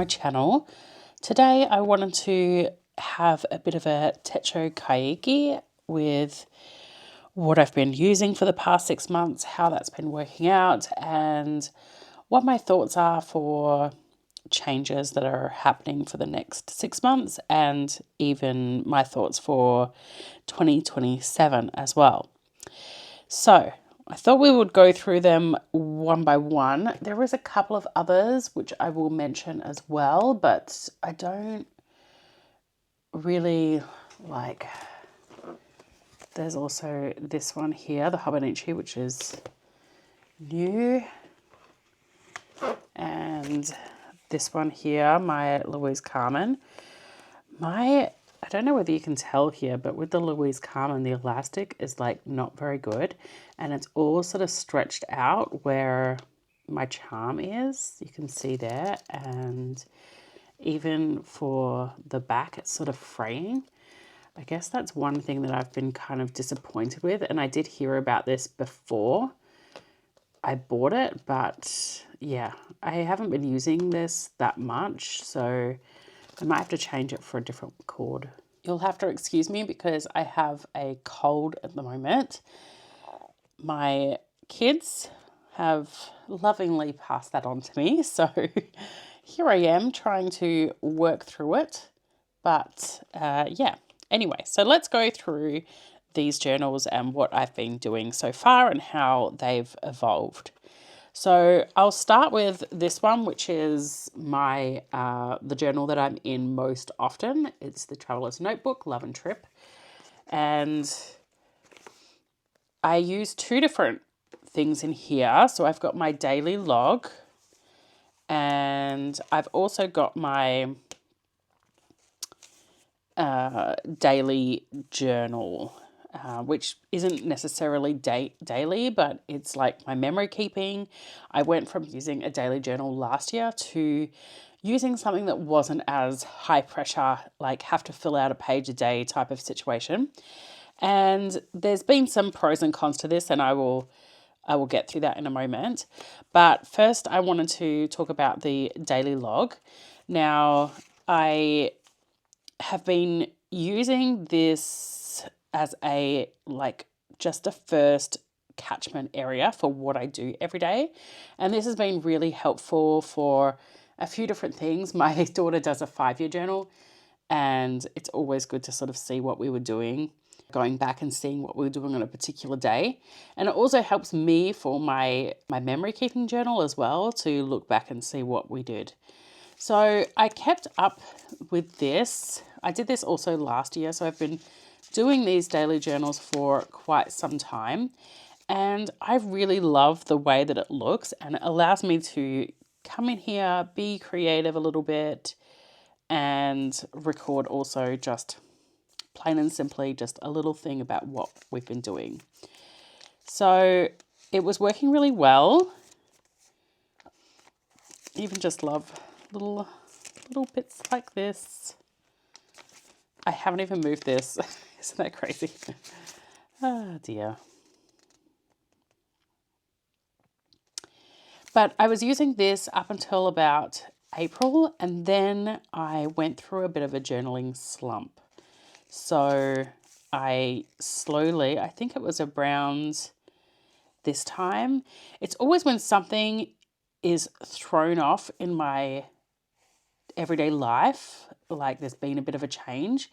channel. Today I wanted to have a bit of a Techo Kaigi with what I've been using for the past 6 months, how that's been working out, and what my thoughts are for changes that are happening for the next 6 months, and even my thoughts for 2027 as well. So I thought we would go through them one by one. There is a couple of others which I will mention as well, but I don't really like. There's also this one here, the Hobonichi, which is new. And this one here, my Louise Carman. I don't know whether you can tell here, but with the Louise Carman, the elastic is like not very good. And it's all sort of stretched out where my charm is. You can see there. And even for the back, it's sort of fraying. I guess that's one thing that I've been kind of disappointed with. And I did hear about this before I bought it, but yeah, I haven't been using this that much. So I might have to change it for a different cord. You'll have to excuse me because I have a cold at the moment. My kids have lovingly passed that on to me. So here I am trying to work through it. But yeah, anyway, so let's go through these journals and what I've been doing so far and how they've evolved. So I'll start with this one, which is my the journal that I'm in most often. It's the Traveler's Notebook, Love and Trip. And I use two different things in here. So I've got my daily log and I've also got my daily journal. Which isn't necessarily daily, but it's like my memory keeping. I went from using a daily journal last year to using something that wasn't as high pressure, like have to fill out a page a day type of situation. And there's been some pros and cons to this, and I will get through that in a moment. But first I wanted to talk about the daily log. Now, I have been using this as a just a first catchment area for what I do every day. And this has been really helpful for a few different things. My daughter does a 5-year journal and it's always good to sort of see what we were doing, going back and seeing what we were doing on a particular day. And it also helps me for my memory keeping journal as well to look back and see what we did. So I kept up with this. I did this also last year, so I've been doing these daily journals for quite some time, and I really love the way that it looks, and it allows me to come in here, be creative a little bit, and record also just plain and simply just a little thing about what we've been doing. So it was working really well. Even just love little bits like this. I haven't even moved this. Isn't that crazy? Oh dear. But I was using this up until about April, and then I went through a bit of a journaling slump. So I slowly, I think it was around this time. It's always when something is thrown off in my everyday life, like there's been a bit of a change,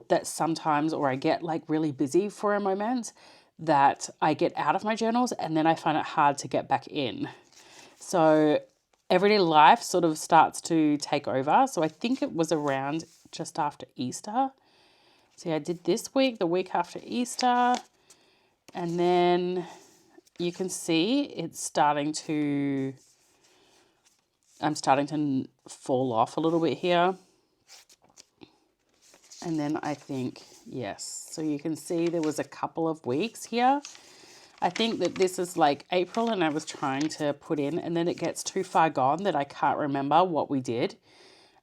that sometimes, or I get like really busy for a moment, that I get out of my journals and then I find it hard to get back in. So everyday life sort of starts to take over. So I think it was around just after Easter. See, I did this week, the week after Easter, and then you can see it's starting to, I'm starting to fall off a little bit here. And then I think, yes, so you can see there was a couple of weeks here. I think that this is like April and I was trying to put in, and then it gets too far gone that I can't remember what we did.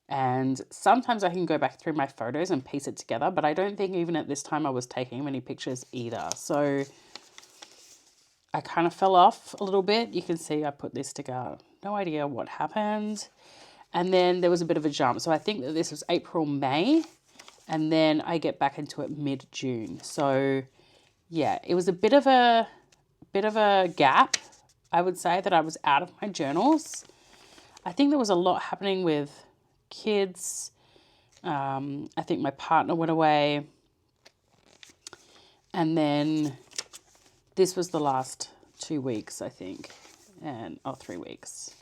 And sometimes I can go back through my photos and piece it together, but I don't think even at this time I was taking many pictures either. So I kind of fell off a little bit. You can see I put this together. No idea what happened. And then there was a bit of a jump. So I think that this was April, May, and then I get back into it mid-June. So yeah, it was a bit of a gap, I would say, that I was out of my journals. I think there was a lot happening with kids. I think my partner went away. And then this was the last 2 weeks, I think, or 3 weeks.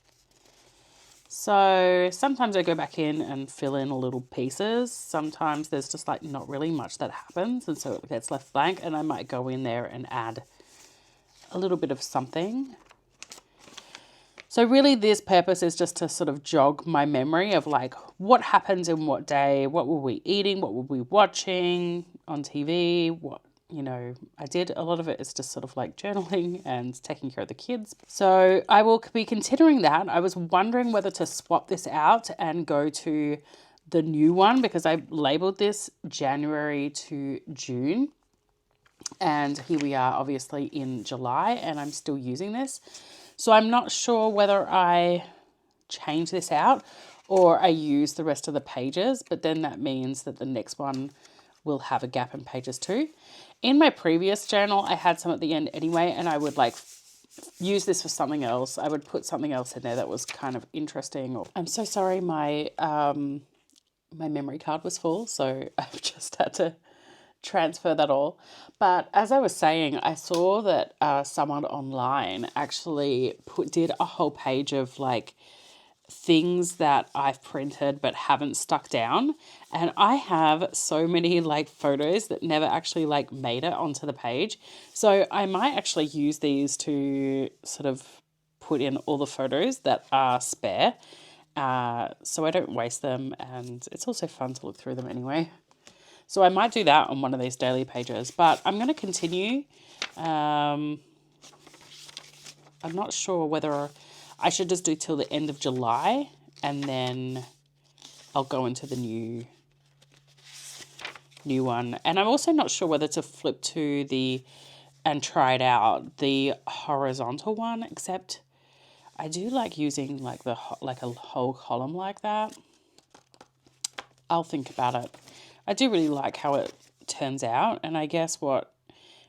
So sometimes I go back in and fill in little pieces. Sometimes there's just like not really much that happens, and so it gets left blank, and I might go in there and add a little bit of something. So really this purpose is just to sort of jog my memory of like what happens in what day, what were we eating, what were we watching on TV, what, you know, I did. A lot of it is just sort of like journaling and taking care of the kids. So I will be considering that. I was wondering whether to swap this out and go to the new one because I labeled this January to June. And here we are obviously in July and I'm still using this. So I'm not sure whether I change this out or I use the rest of the pages, but then that means that the next one will have a gap in pages too. In my previous journal, I had some at the end anyway, and I would like use this for something else. I would put something else in there that was kind of interesting. Or I'm so sorry, my memory card was full, so I've just had to transfer that all. But as I was saying, I saw that someone online actually did a whole page of like things that I've printed but haven't stuck down, and I have so many like photos that never actually like made it onto the page. So I might actually use these to sort of put in all the photos that are spare, so I don't waste them, and it's also fun to look through them anyway. So I might do that on one of these daily pages, but I'm going to continue. I'm not sure whether I should just do till the end of July and then I'll go into the new one. And I'm also not sure whether to flip to and try it out, the horizontal one, except I do like using like a whole column like that. I'll think about it. I do really like how it turns out, and I guess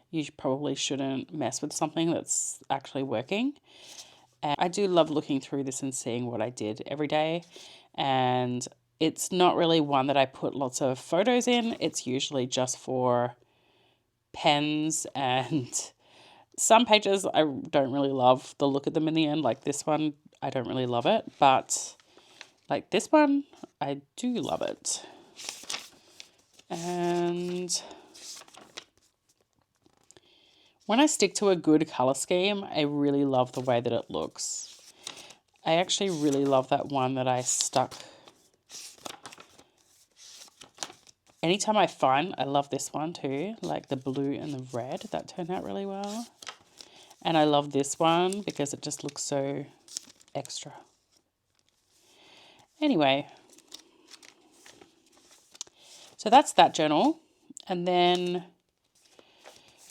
you probably shouldn't mess with something that's actually working. And I do love looking through this and seeing what I did every day. And it's not really one that I put lots of photos in. It's usually just for pens, and some pages I don't really love the look of them in the end. Like this one, I don't really love it. But like this one, I do love it. And when I stick to a good colour scheme, I really love the way that it looks. I actually really love that one that I stuck. Anytime I love this one too, like the blue and the red, that turned out really well. And I love this one because it just looks so extra. Anyway, so that's that journal. And then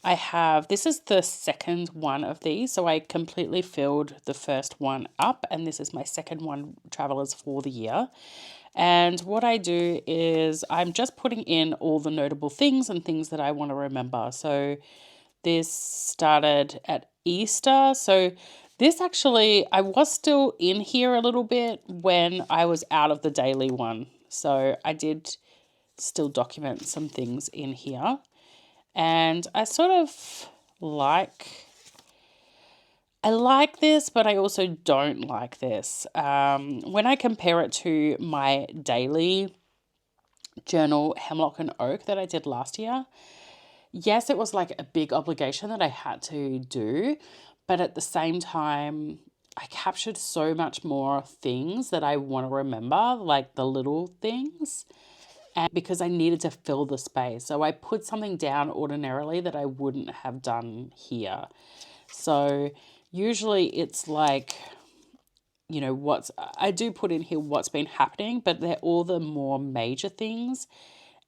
this is the second one of these. So I completely filled the first one up, and this is my second one, Travelers for the year. And what I do is I'm just putting in all the notable things and things that I want to remember. So this started at Easter. So this actually, I was still in here a little bit when I was out of the daily one. So I did still document some things in here. And I sort of I like this, but I also don't like this. When I compare it to my daily journal, Hemlock and Oak, that I did last year, yes, it was like a big obligation that I had to do, but at the same time, I captured so much more things that I want to remember, like the little things, and because I needed to fill the space. So I put something down ordinarily that I wouldn't have done here. So usually it's like, you know, I do put in here what's been happening, but they're all the more major things.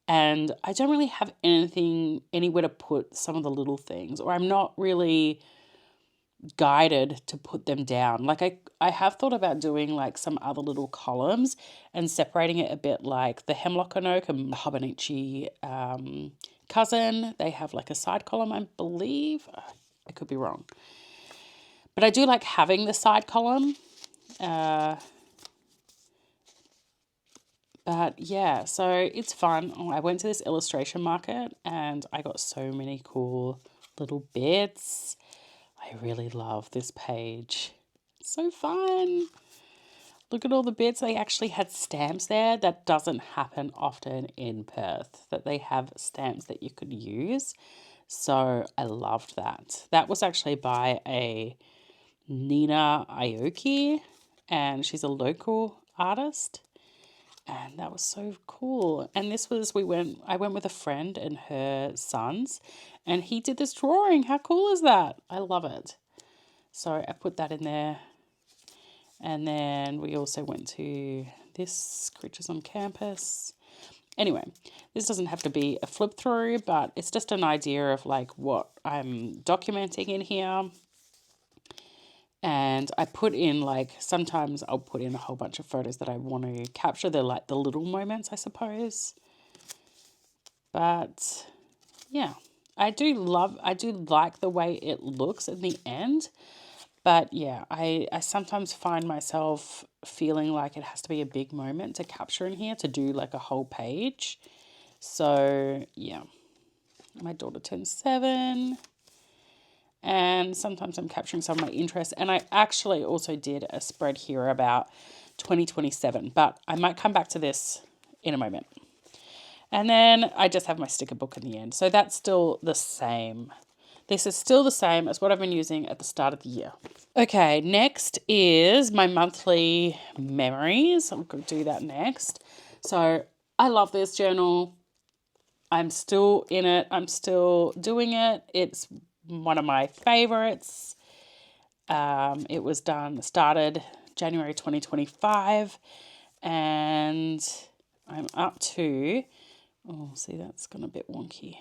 And I don't really have anywhere to put some of the little things, or I'm not really guided to put them down. Like I have thought about doing like some other little columns and separating it a bit, like the Hemlock and Oak and the Hobonichi cousin. They have like a side column, I believe. I could be wrong. But I do like having the side column. But yeah, so it's fun. I went to this illustration market and I got so many cool little bits. I really love this page. It's so fun. Look at all the bits. They actually had stamps there. That doesn't happen often in Perth, that they have stamps that you could use. So I loved that. That was actually by a Nina Aoki, and she's a local artist. And that was so cool. And this was, I went with a friend and her sons, and he did this drawing. How cool is that? I love it. So I put that in there. And then we also went to this, Creatures on Campus. Anyway, this doesn't have to be a flip through, but it's just an idea of like what I'm documenting in here. And I put in like, sometimes I'll put in a whole bunch of photos that I want to capture. They're like the little moments, I suppose. But yeah, I do like the way it looks in the end. But yeah, I sometimes find myself feeling like it has to be a big moment to capture in here to do like a whole page. So yeah, my daughter turned 7. And sometimes I'm capturing some of my interests. And I actually also did a spread here about 2027, but I might come back to this in a moment. And then I just have my sticker book in the end. So that's still the same. This is still the same as what I've been using at the start of the year. Okay, next is my monthly memories. I'm going to do that next. So I love this journal. I'm still in it. I'm still doing it. It's one of my favorites. It was started January 2025, and I'm up to, oh, see, that's gone a bit wonky.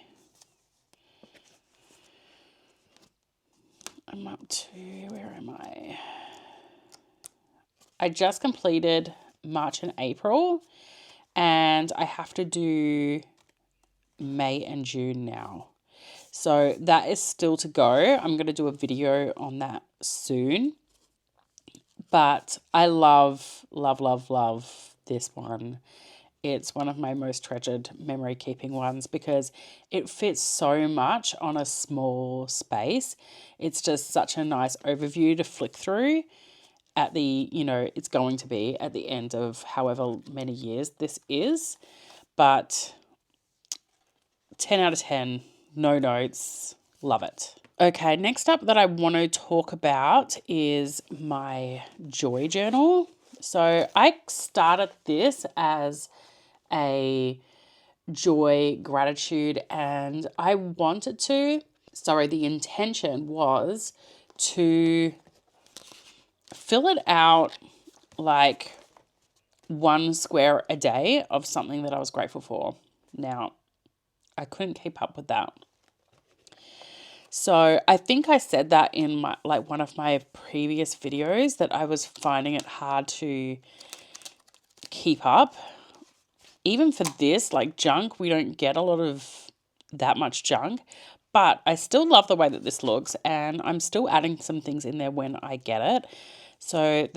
I'm up to, where am I? I just completed March and April, and I have to do May and June now. So that is still to go. I'm going to do a video on that soon. But I love, love, love, love this one. It's one of my most treasured memory keeping ones because it fits so much on a small space. It's just such a nice overview to flick through at the, it's going to be at the end of however many years this is. But 10 out of 10, no notes, love it. Okay, next up that I want to talk about is my joy journal. So I started this as a joy, gratitude, and the intention was to fill it out like 1 square a day of something that I was grateful for. Now, I couldn't keep up with that. So I think I said that in one of my previous videos that I was finding it hard to keep up. Even for this, like junk, we don't get a lot of that much junk, but I still love the way that this looks, and I'm still adding some things in there when I get it. So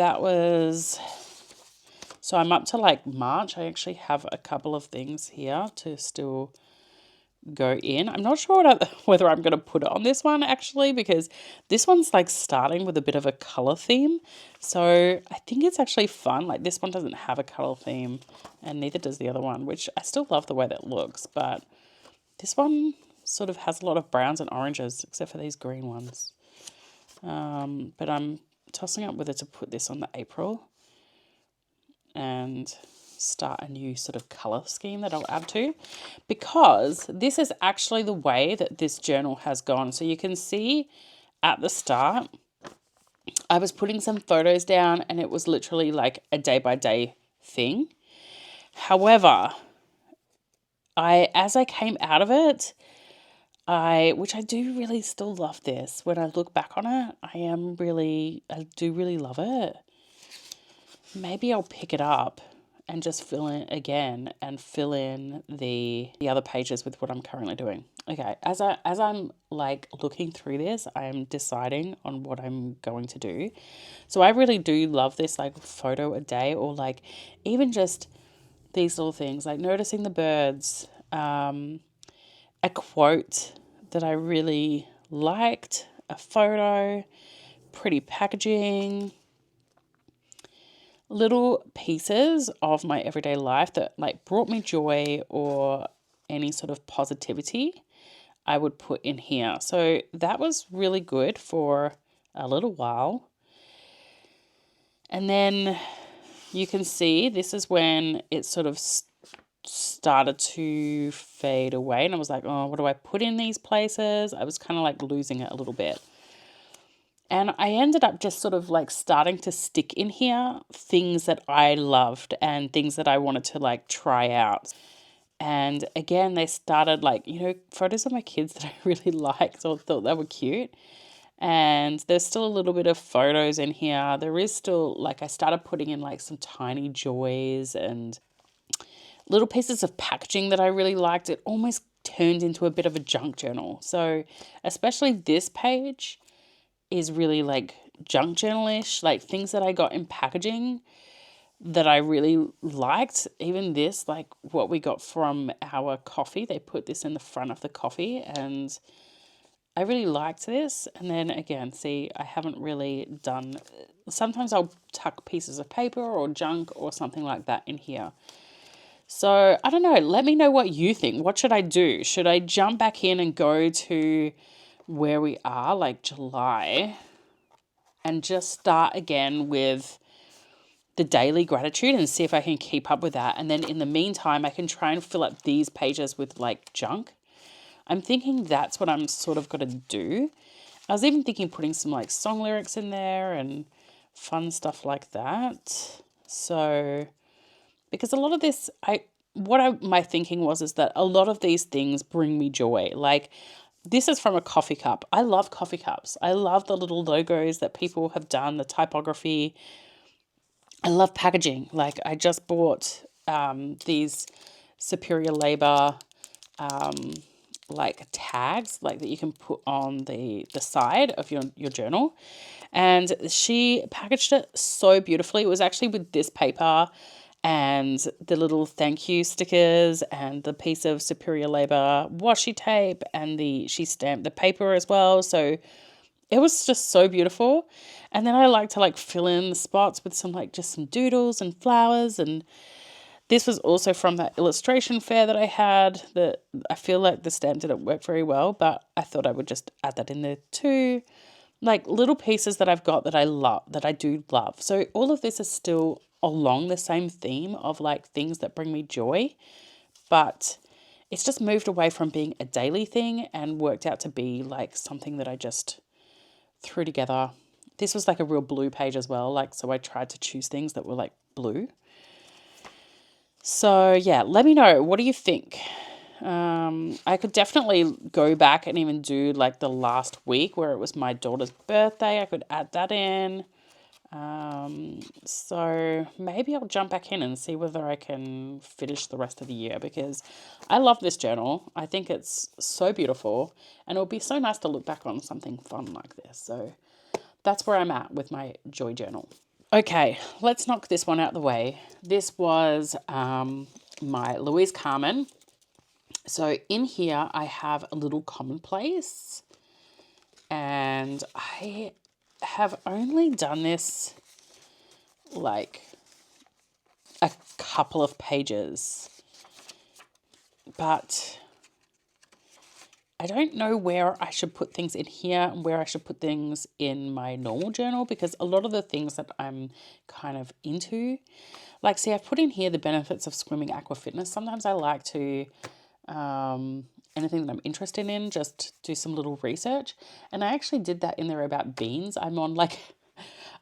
I'm up to like March. I actually have a couple of things here to still go in. I'm not sure whether I'm going to put it on this one actually, because this one's like starting with a bit of a color theme. So I think it's actually fun. Like this one doesn't have a color theme and neither does the other one, which I still love the way that looks. But this one sort of has a lot of browns and oranges except for these green ones. But I'm tossing up whether to put this on the April and start a new sort of color scheme that I'll add to, because this is actually the way that this journal has gone. So you can see at the start, I was putting some photos down and it was literally like a day by day thing. However, as I came out of it, which I do really still love this. When I look back on it, I do really love it. Maybe I'll pick it up and just fill in again and fill in the other pages with what I'm currently doing. Okay, as I'm like looking through this, I'm deciding on what I'm going to do. So I really do love this like photo a day, or like even just these little things like noticing the birds, a quote that I really liked, a photo, pretty packaging, little pieces of my everyday life that like brought me joy or any sort of positivity I would put in here. So that was really good for a little while. And then you can see this is when it sort of started to fade away, and I was like, oh, what do I put in these places? I was kind of like losing it a little bit. And I ended up just sort of like starting to stick in here things that I loved and things that I wanted to like try out. And again, they started like, photos of my kids that I really liked or thought they were cute. And there's still a little bit of photos in here. There is still like, I started putting in like some tiny joys and little pieces of packaging that I really liked. It almost turned into a bit of a junk journal. So especially this page is really like junk journalish, like things that I got in packaging that I really liked. Even this, like what we got from our coffee, they put this in the front of the coffee, and I really liked this. And then again, see, I haven't really done, sometimes I'll tuck pieces of paper or junk or something like that in here. So I don't know, let me know what you think. What should I do? Should I jump back in and go to where we are, like July, and just start again with the daily gratitude and see if I can keep up with that? And then in the meantime, I can try and fill up these pages with like junk. I'm thinking that's what I'm sort of going to do. I was even thinking putting some like song lyrics in there and fun stuff like that. So, because a lot of this, my thinking was is that a lot of these things bring me joy. Like, this is from a coffee cup. I love coffee cups. I love the little logos that people have done, the typography. I love packaging. Like, I just bought these Superior Labor like tags like that you can put on the side of your journal, and she packaged it so beautifully. It was actually with this paper and the little thank you stickers and the piece of Superior Labor washi tape, and she stamped the paper as well. So it was just so beautiful. And then I like to like fill in the spots with some like just some doodles and flowers. And this was also from that illustration fair that I had, that I feel like the stamp didn't work very well, but I thought I would just add that in there too. Like little pieces that I've got that I love, that I do love. So all of this is still along the same theme of like things that bring me joy, but it's just moved away from being a daily thing and worked out to be like something that I just threw together. This was like a real blue page as well. Like, so I tried to choose things that were like blue. So yeah, let me know. What do you think? I could definitely go back and even do like the last week where it was my daughter's birthday. I could add that in. So maybe I'll jump back in and see whether I can finish the rest of the year, because I love this journal. I think it's so beautiful, and it'll be so nice to look back on something fun like this. So that's where I'm at with my joy journal. Okay, let's knock this one out the way. This was my Louise Carman. So in here I have a little commonplace, and I have only done this like a couple of pages, but I don't know where I should put things in here and where I should put things in my normal journal, because a lot of the things that I'm kind of into, like, see, I've put in here the benefits of swimming aqua fitness. Sometimes I like to, anything that I'm interested in, just do some little research. And I actually did that in there about beans.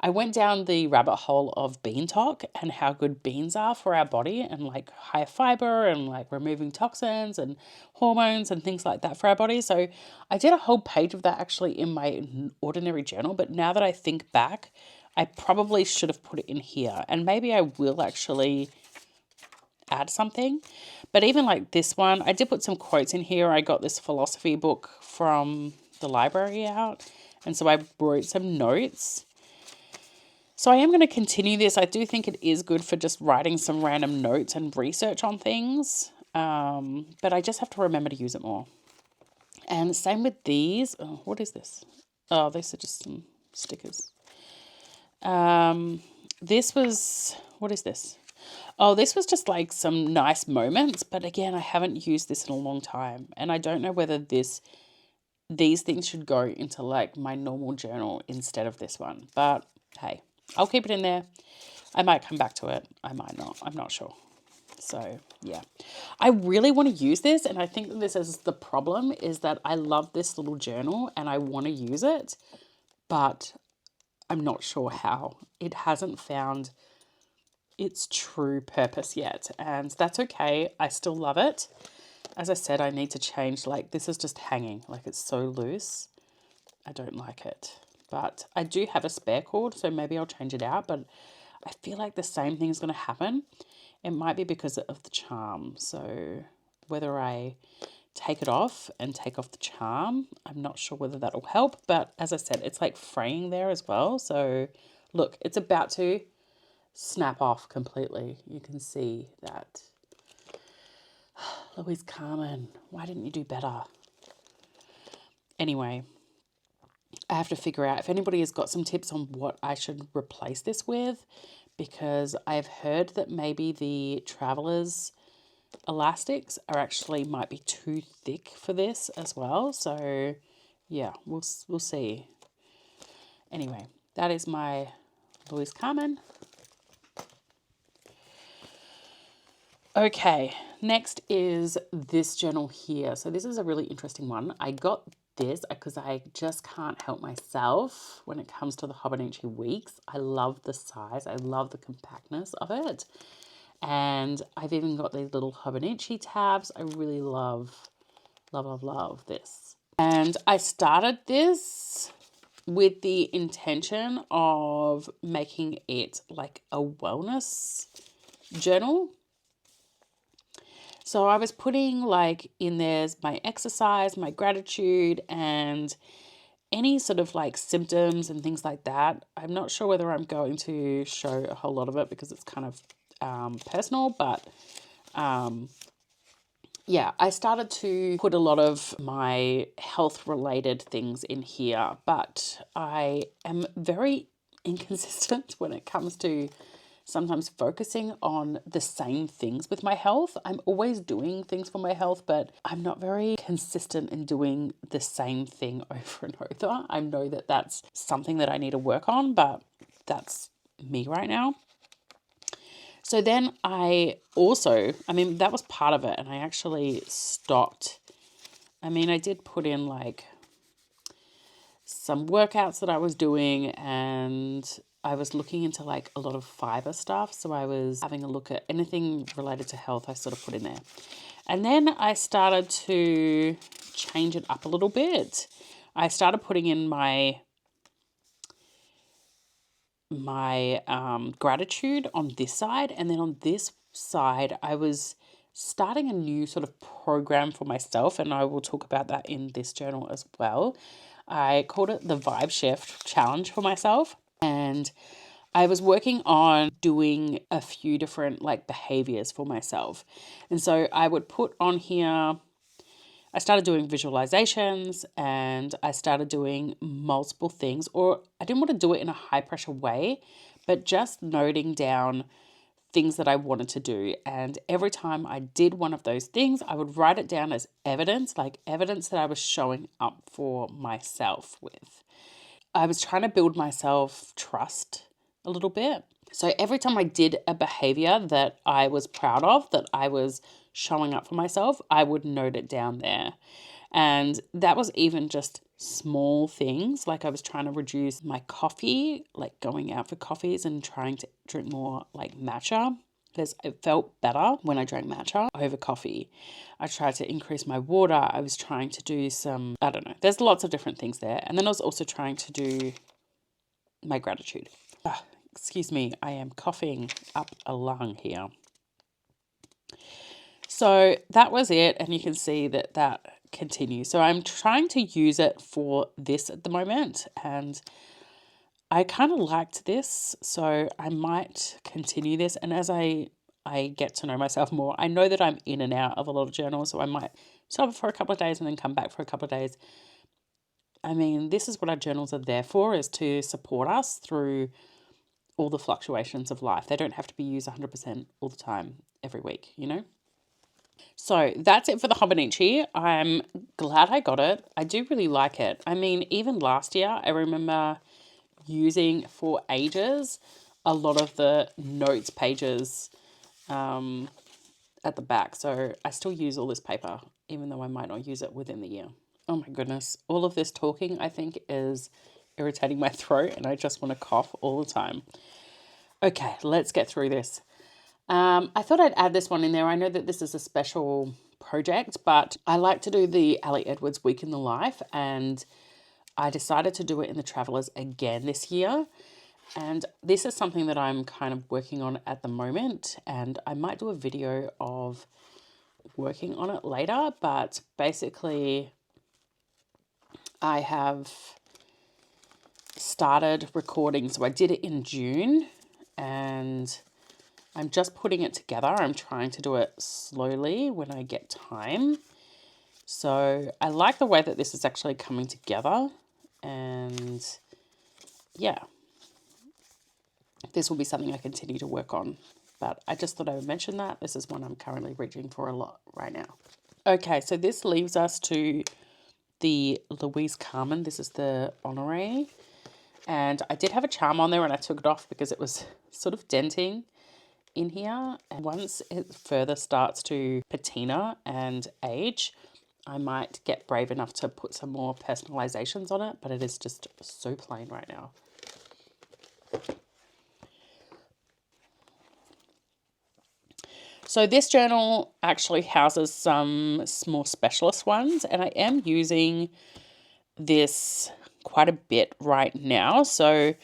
I went down the rabbit hole of bean talk and how good beans are for our body, and like high fiber and like removing toxins and hormones and things like that for our body. So I did a whole page of that actually in my ordinary journal. But now that I think back, I probably should have put it in here, and maybe I will actually add something. But even like this one, I did put some quotes in here. I got this philosophy book from the library out, and so I wrote some notes. So I am going to continue this. I do think it is good for just writing some random notes and research on things, but I just have to remember to use it more. And same with these. Oh, what is this? Oh, these are just some stickers. This was, what is this? Oh, this was just like some nice moments, but again, I haven't used this in a long time, and I don't know whether these things should go into like my normal journal instead of this one. But hey, I'll keep it in there. I might come back to it. I might not. I'm not sure. So yeah, I really want to use this, and I think that this is the problem, is that I love this little journal and I want to use it, but I'm not sure how. It hasn't found its true purpose yet, and that's okay. I still love it. As I said, I need to change, like this is just hanging, like it's so loose. I don't like it, but I do have a spare cord, so maybe I'll change it out, but I feel like the same thing is going to happen. It might be because of the charm, so whether I take it off and take off the charm, I'm not sure whether that'll help, but as I said, it's like fraying there as well, so look, it's about to snap off completely. You can see that. Louise Carman, why didn't you do better? Anyway, I have to figure out if anybody has got some tips on what I should replace this with, because I've heard that maybe the Travelers elastics are actually might be too thick for this as well. So yeah, we'll see. Anyway, that is my Louise Carman. Okay, next is this journal here. So this is a really interesting one. I got this because I just can't help myself when it comes to the Hobonichi Weeks. I love the size. I love the compactness of it. And I've even got these little Hobonichi tabs. I really love this. And I started this with the intention of making it like a wellness journal. So I was putting like in there's my exercise, my gratitude, and any sort of like symptoms and things like that. I'm not sure whether I'm going to show a whole lot of it because it's kind of personal, but yeah, I started to put a lot of my health related things in here, but I am very inconsistent when it comes to sometimes focusing on the same things with my health. I'm always doing things for my health, but I'm not very consistent in doing the same thing over and over. I know that that's something that I need to work on, but that's me right now. So then that was part of it, and I actually stopped. I did put in like some workouts that I was doing, and I was looking into like a lot of fiber stuff. So I was having a look at anything related to health, I sort of put in there. And then I started to change it up a little bit. I started putting in my gratitude on this side, and then on this side I was starting a new sort of program for myself, and I will talk about that in this journal as well. I called it the Vibe Shift Challenge for myself, and I was working on doing a few different like behaviors for myself. And so I would put on here, I started doing visualizations, and I started doing multiple things, or I didn't want to do it in a high pressure way, but just noting down things that I wanted to do. And every time I did one of those things, I would write it down as evidence, like evidence that I was showing up for myself with. I was trying to build myself trust a little bit. So every time I did a behavior that I was proud of, that I was showing up for myself, I would note it down there. And that was even just small things. Like I was trying to reduce my coffee, like going out for coffees and trying to drink more like matcha, because it felt better when I drank matcha over coffee. I tried to increase my water. I was trying to do some, I don't know, there's lots of different things there. And then I was also trying to do my gratitude. Excuse me, I am coughing up a lung here. So that was it, and you can see that that continues. So I'm trying to use it for this at the moment, and I kind of liked this, so I might continue this. And as I get to know myself more, I know that I'm in and out of a lot of journals, so I might stop it for a couple of days and then come back for a couple of days. I mean, this is what our journals are there for, is to support us through all the fluctuations of life. They don't have to be used 100% all the time every week, you know? So that's it for the Hobonichi. I'm glad I got it. I do really like it. I mean, even last year, I remember using for ages a lot of the notes pages at the back. So I still use all this paper, even though I might not use it within the year. Oh my goodness. All of this talking, I think, is irritating my throat, and I just want to cough all the time. Okay, let's get through this. I thought I'd add this one in there. I know that this is a special project, but I like to do the Ali Edwards Week in the Life, and I decided to do it in the Travelers again this year. And this is something that I'm kind of working on at the moment, and I might do a video of working on it later, but basically I have started recording. So I did it in June, and I'm just putting it together. I'm trying to do it slowly when I get time. So I like the way that this is actually coming together. And yeah, this will be something I continue to work on. But I just thought I would mention that. This is one I'm currently reaching for a lot right now. Okay, so this leaves us to the Louise Carman. This is the honorary. And I did have a charm on there and I took it off because it was sort of denting in here. And once it further starts to patina and age, I might get brave enough to put some more personalizations on it, but it is just so plain right now. So this journal actually houses some more specialist ones, and I am using this quite a bit right now. So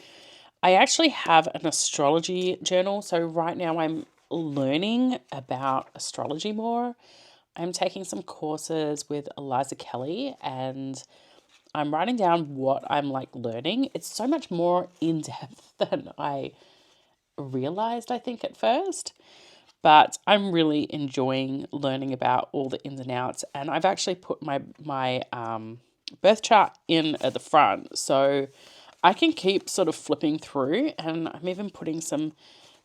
I actually have an astrology journal. So right now I'm learning about astrology more. I'm taking some courses with Eliza Kelly, and I'm writing down what I'm like learning. It's so much more in depth than I realized, I think, at first. But I'm really enjoying learning about all the ins and outs. And I've actually put my birth chart in at the front, so I can keep sort of flipping through, and I'm even putting some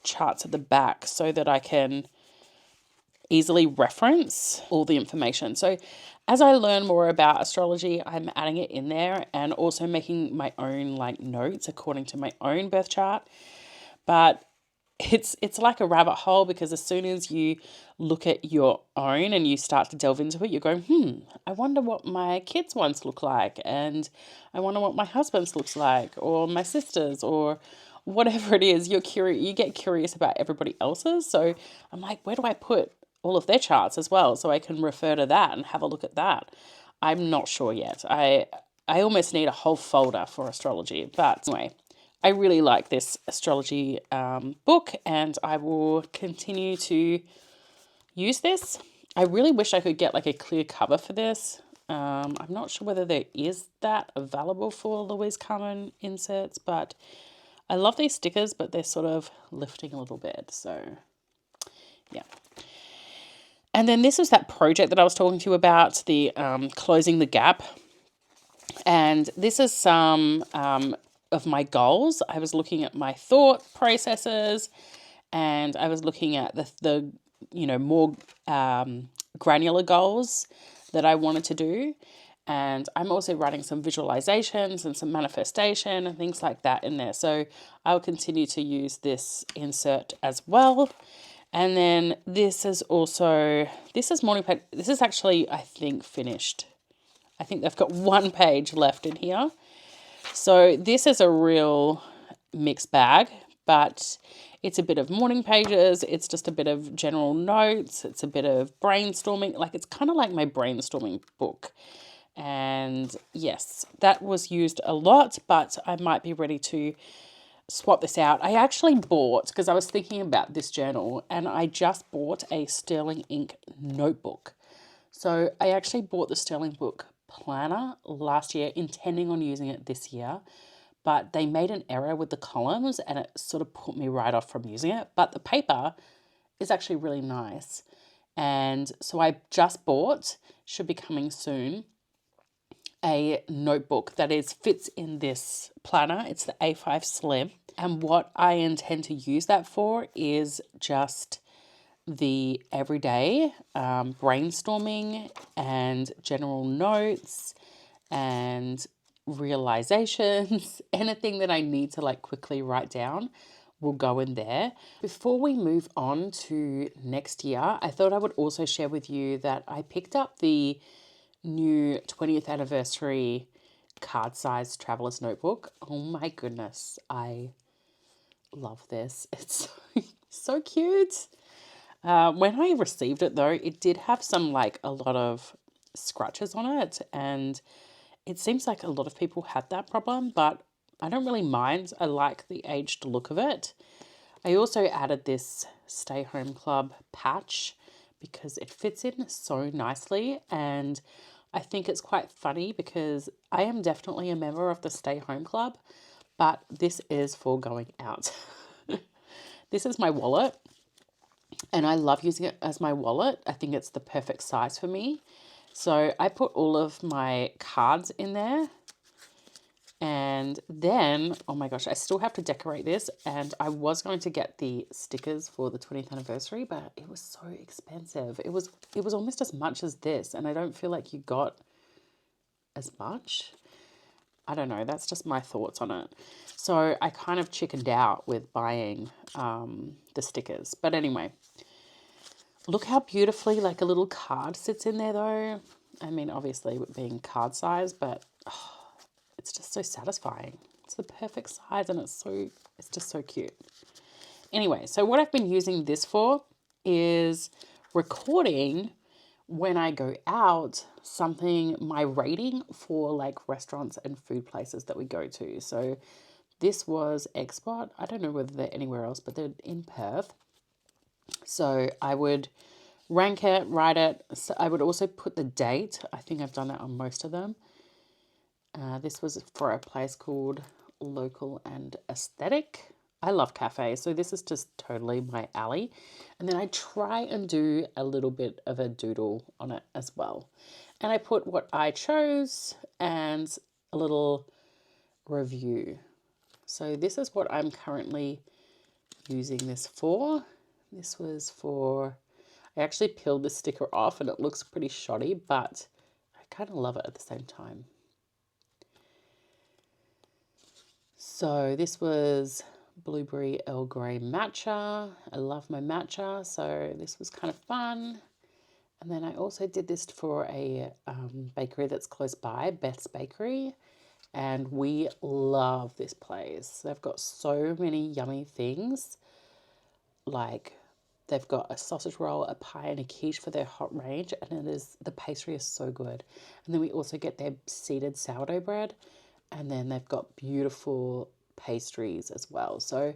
charts at the back so that I can easily reference all the information. So as I learn more about astrology, I'm adding it in there and also making my own like notes according to my own birth chart. But it's like a rabbit hole, because as soon as you look at your own and you start to delve into it, you're going, I wonder what my kids' ones look like, and I wonder what my husband's looks like, or my sister's, or whatever it is. You're curious, you get curious about everybody else's. So I'm like, where do I put all of their charts as well, so I can refer to that and have a look at that? I'm not sure yet. I almost need a whole folder for astrology, but anyway. I really like this astrology book, and I will continue to use this. I really wish I could get like a clear cover for this. I'm not sure whether there is that available for Louise Carman inserts, but I love these stickers, but they're sort of lifting a little bit. So yeah. And then this is that project that I was talking to you about, the Closing the Gap. And this is some of my goals. I was looking at my thought processes, and I was looking at the more granular goals that I wanted to do. And I'm also writing some visualizations and some manifestation and things like that in there. So I'll continue to use this insert as well. And then this is morning page. This is actually, I think, finished. I think they've got one page left in here. So this is a real mixed bag, but it's a bit of morning pages. It's just a bit of general notes. It's a bit of brainstorming. Like, it's kind of like my brainstorming book. And yes, that was used a lot, but I might be ready to swap this out. I actually bought, because I was thinking about this journal, and I just bought a Sterling ink notebook. So I actually bought the Sterling book planner last year, intending on using it this year, but they made an error with the columns and it sort of put me right off from using it. But the paper is actually really nice. And so I just bought, should be coming soon, a notebook that fits in this planner. It's the A5 Slim. And what I intend to use that for is just the everyday brainstorming and general notes and realizations. Anything that I need to like quickly write down will go in there. Before we move on to next year, I thought I would also share with you that I picked up the new 20th anniversary card size traveler's notebook. Oh my goodness, I love this. It's so cute. When I received it though, it did have some like a lot of scratches on it, and it seems like a lot of people had that problem, but I don't really mind. I like the aged look of it. I also added this Stay Home Club patch because it fits in so nicely, and I think it's quite funny because I am definitely a member of the Stay Home Club, but this is for going out. This is my wallet, and I love using it as my wallet. I think it's the perfect size for me. So I put all of my cards in there. And then, oh my gosh, I still have to decorate this. And I was going to get the stickers for the 20th anniversary, but it was so expensive. It was almost as much as this. And I don't feel like you got as much. I don't know. That's just my thoughts on it. So I kind of chickened out with buying the stickers. But anyway, look how beautifully like a little card sits in there though. I mean, obviously with being card size, but it's just so satisfying. It's the perfect size and it's just so cute. Anyway, so what I've been using this for is recording when I go out my rating for like restaurants and food places that we go to. So this was Export. I don't know whether they're anywhere else, but they're in Perth. So I would rank it, write it. So I would also put the date. I think I've done that on most of them. This was for a place called Local and Aesthetic. I love cafes, so this is just totally my alley. And then I try and do a little bit of a doodle on it as well. And I put what I chose and a little review. So this is what I'm currently using this for. This was for, I actually peeled the sticker off and it looks pretty shoddy, but I kind of love it at the same time. So this was Blueberry Earl Grey matcha. I love my matcha, so this was kind of fun. And then I also did this for a bakery that's close by, Beth's Bakery. And we love this place. They've got so many yummy things. Like they've got a sausage roll, a pie, and a quiche for their hot range. And the pastry is so good. And then we also get their seeded sourdough bread. And then they've got beautiful pastries as well. So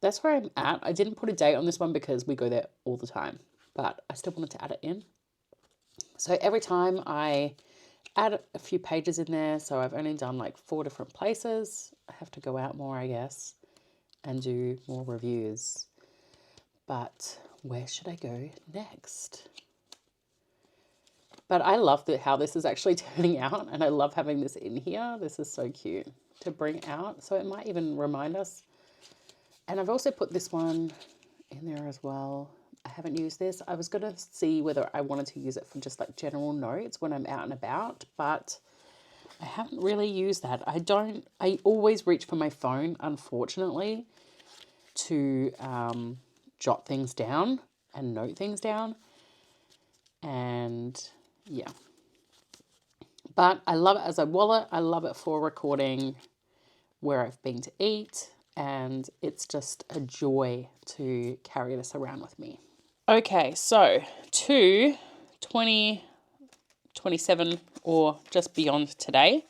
that's where I'm at. I didn't put a date on this one because we go there all the time, but I still wanted to add it in. So every time I add a few pages in there, so I've only done like 4 different places. I have to go out more, I guess, and do more reviews. But where should I go next? But I love how this is actually turning out, and I love having this in here. This is so cute to bring out. So it might even remind us. And I've also put this one in there as well. I haven't used this. I was going to see whether I wanted to use it for just like general notes when I'm out and about, but I haven't really used that. I always reach for my phone, unfortunately, to jot things down and note things down. And yeah. But I love it as a wallet. I love it for recording where I've been to eat. And it's just a joy to carry this around with me. Okay, so to 2027 or just beyond today,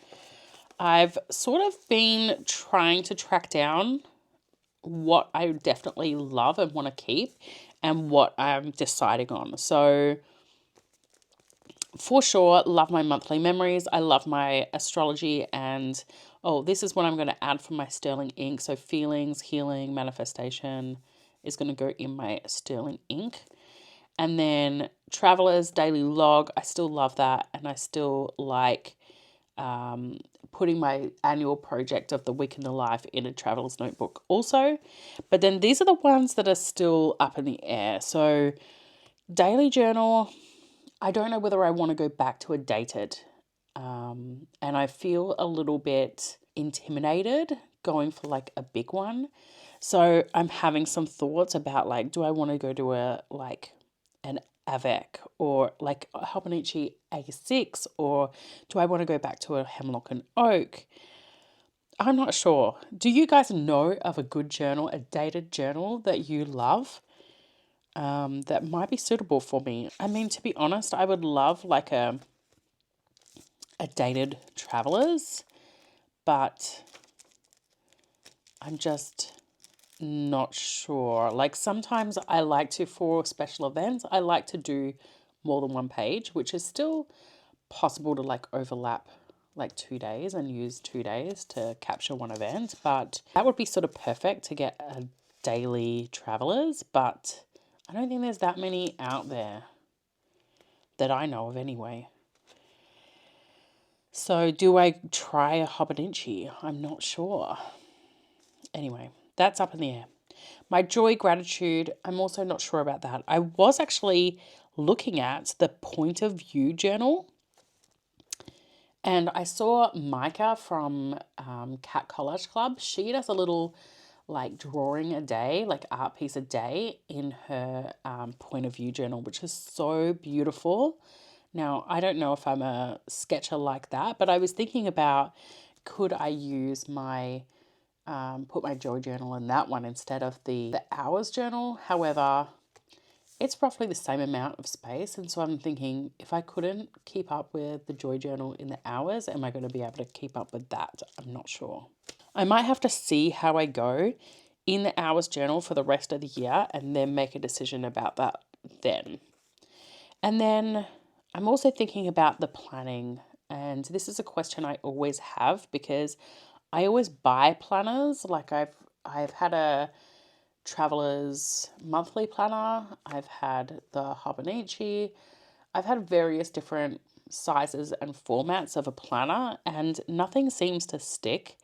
I've sort of been trying to track down what I definitely love and want to keep and what I'm deciding on. So for sure, love my monthly memories. I love my astrology and, oh, this is what I'm going to add for my sterling ink. So feelings, healing, manifestation is going to go in my sterling ink. And then Traveler's Daily Log, I still love that. And I still like putting my annual project of the week in the life in a traveler's notebook also. But then these are the ones that are still up in the air. So daily journal, I don't know whether I want to go back to a dated. And I feel a little bit intimidated going for like a big one. So I'm having some thoughts about like, do I want to go to an Avec or like a Hobonichi A6, or do I want to go back to a Hemlock and Oak? I'm not sure. Do you guys know of a good journal, a dated journal that you love that might be suitable for me? I mean, to be honest, I would love like a dated Travelers, but I'm just not sure. Like sometimes I like to, for special events, I like to do more than one page, which is still possible to like overlap like 2 days and use 2 days to capture one event. But that would be sort of perfect to get a daily Travelers, but I don't think there's that many out there that I know of anyway. So do I try a Hobonichi? I'm not sure. Anyway, that's up in the air. My joy, gratitude, I'm also not sure about that. I was actually looking at the point of view journal, and I saw Micah from Cat Collage Club. She does a little like drawing a day, like art piece a day in her point of view journal, which is so beautiful. Now, I don't know if I'm a sketcher like that, but I was thinking about, could I use my put my joy journal in that one instead of the hours journal. However, it's roughly the same amount of space. And so I'm thinking, if I couldn't keep up with the joy journal in the hours, am I going to be able to keep up with that? I'm not sure. I might have to see how I go in the hours journal for the rest of the year and then make a decision about that then. And then I'm also thinking about the planning. And this is a question I always have because I always buy planners. Like I've had a Traveler's monthly planner. I've had the Hobonichi. I've had various different sizes and formats of a planner, and nothing seems to stick.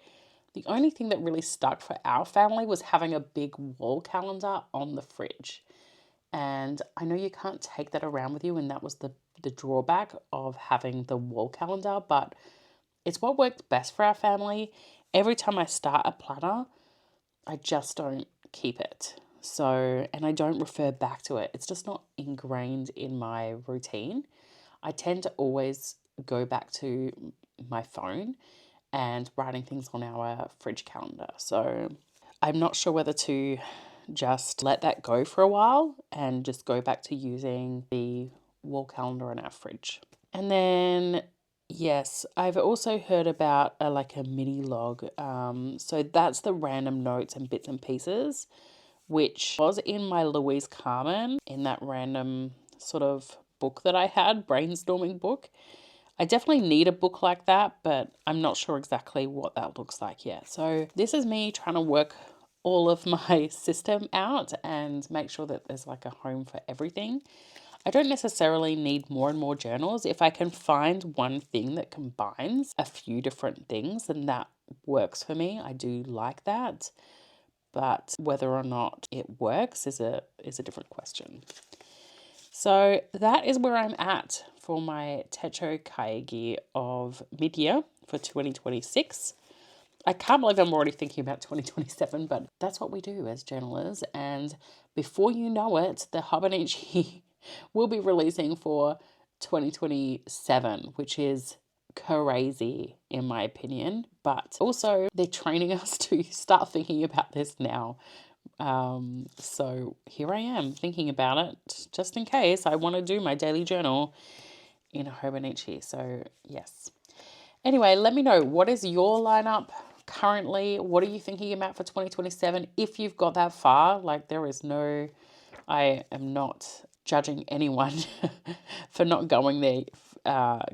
The only thing that really stuck for our family was having a big wall calendar on the fridge. And I know you can't take that around with you, and that was the drawback of having the wall calendar, but it's what worked best for our family. Every time I start a planner, I just don't keep it. So, and I don't refer back to it. It's just not ingrained in my routine. I tend to always go back to my phone and writing things on our fridge calendar. So I'm not sure whether to just let that go for a while and just go back to using the wall calendar on our fridge. And then yes, I've also heard about like a mini log. So that's the random notes and bits and pieces, which was in my Louise Carman, in that random sort of book that I had, brainstorming book. I definitely need a book like that, but I'm not sure exactly what that looks like yet. So this is me trying to work all of my system out and make sure that there's like a home for everything. I don't necessarily need more and more journals. If I can find one thing that combines a few different things, then that works for me. I do like that. But whether or not it works is a different question. So that is where I'm at for my Techo Kaigi of mid-year for 2026. I can't believe I'm already thinking about 2027, but that's what we do as journalers. And before you know it, the Hobonichi will be releasing for 2027, which is crazy in my opinion. But also, they're training us to start thinking about this now. So here I am thinking about it just in case I want to do my daily journal in Hobonichi. So, yes. Anyway, let me know, what is your lineup currently? What are you thinking about for 2027? If you've got that far, like I am not judging anyone for not going there,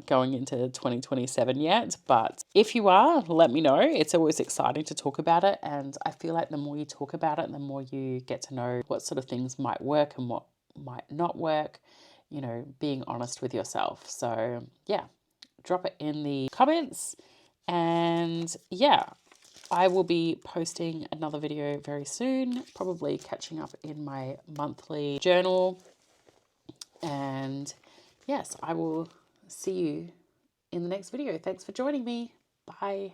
going into 2027 yet. But if you are, let me know. It's always exciting to talk about it. And I feel like the more you talk about it, the more you get to know what sort of things might work and what might not work, being honest with yourself. So, yeah, drop it in the comments. And yeah, I will be posting another video very soon, probably catching up in my monthly journal. And yes, I will see you in the next video. Thanks for joining me. Bye.